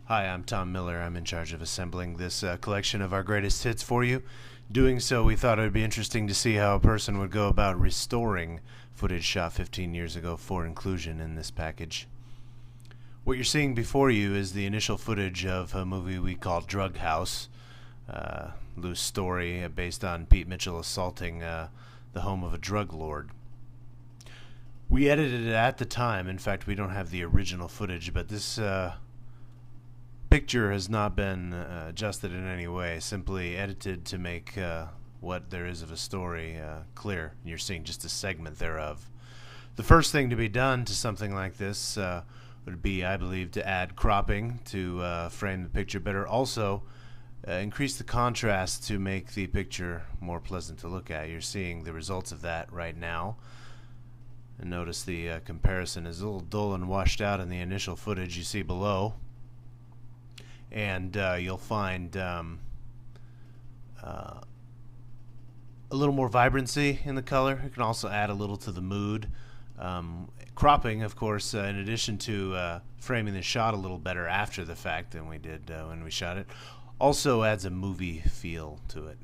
Hi, I'm Tom Miller. I'm in charge of assembling this collection of our greatest hits for you. Doing so, we thought it would be interesting to see how a person would go about restoring footage shot 15 years ago for inclusion in this package. What you're seeing before you is the initial footage of a movie we called Drug House. Loose story based on Pete Mitchell assaulting the home of a drug lord. We edited it at the time. In fact, we don't have the original footage, but this picture has not been adjusted in any way, simply edited to make what there is of a story clear. You're seeing just a segment thereof. The first thing to be done to something like this would be, I believe, to add cropping to frame the picture better. Also, increase the contrast to make the picture more pleasant to look at. You're seeing the results of that right now. And notice the comparison is a little dull and washed out in the initial footage you see below. And you'll find a little more vibrancy in the color. You can also add a little to the mood. Cropping, of course, in addition to framing the shot a little better after the fact than we did when we shot it, also adds a movie feel to it.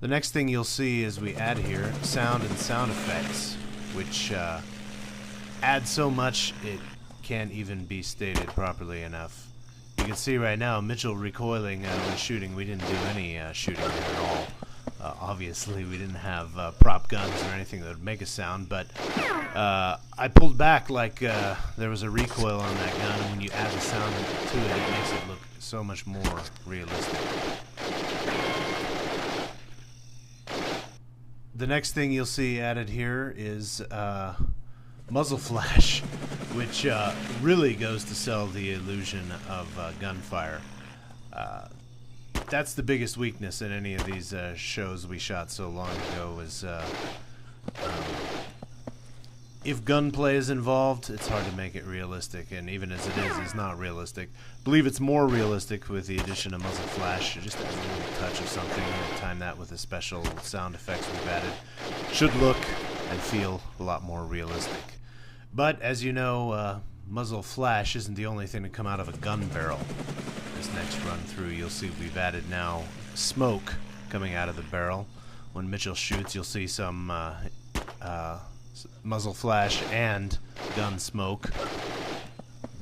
The next thing you'll see is we add here sound and sound effects, which add so much it can't even be stated properly enough. You can see right now Mitchell recoiling when shooting. We didn't do any shooting there at all. Obviously, we didn't have prop guns or anything that would make a sound, but I pulled back like there was a recoil on that gun, and when you add the sound to it, it makes it look so much more realistic. The next thing you'll see added here is muzzle flash, which really goes to sell the illusion of gunfire. That's the biggest weakness in any of these shows we shot so long ago, was if gunplay is involved, it's hard to make it realistic, and even as it is, it's not realistic. I believe it's more realistic with the addition of muzzle flash. Just adds a little touch of something, and time that with the special sound effects we've added. Should look and feel a lot more realistic. But as you know, muzzle flash isn't the only thing to come out of a gun barrel. This next run through, you'll see we've added now smoke coming out of the barrel. When Mitchell shoots, you'll see some muzzle flash and gun smoke,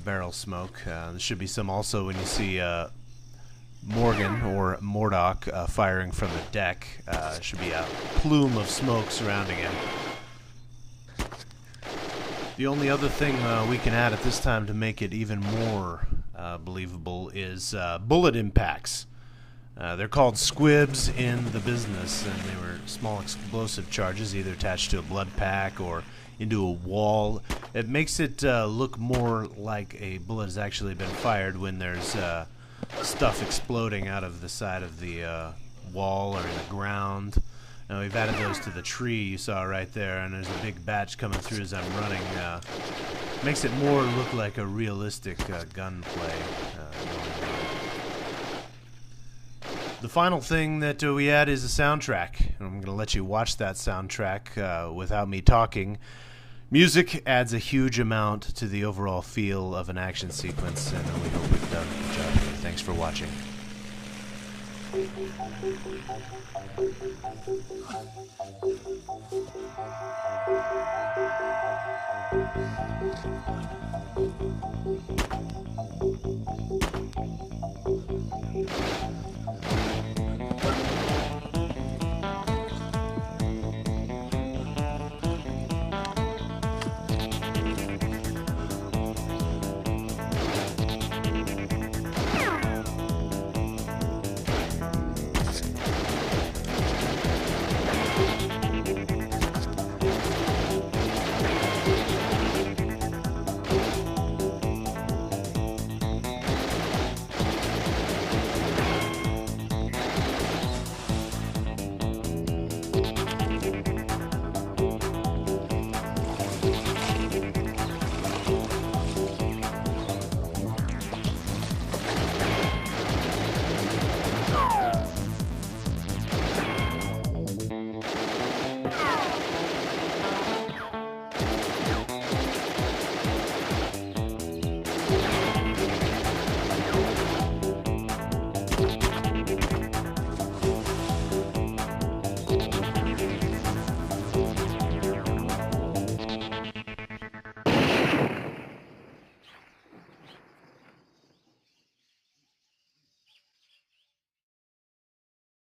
barrel smoke. There should be some also when you see Morgan or Mordock firing from the deck. Should be a plume of smoke surrounding him. The only other thing we can add at this time to make it even more believable is bullet impacts. They're called squibs in the business, and they were small explosive charges either attached to a blood pack or into a wall. It makes it look more like a bullet has actually been fired when there's stuff exploding out of the side of the wall or in the ground. Now we've added those to the tree you saw right there, and there's a big batch coming through as I'm running. Makes it more look like a realistic gunplay. The final thing that we add is a soundtrack, and I'm going to let you watch that soundtrack without me talking. Music adds a huge amount to the overall feel of an action sequence, and we hope we've done a good job here. Thanks for watching.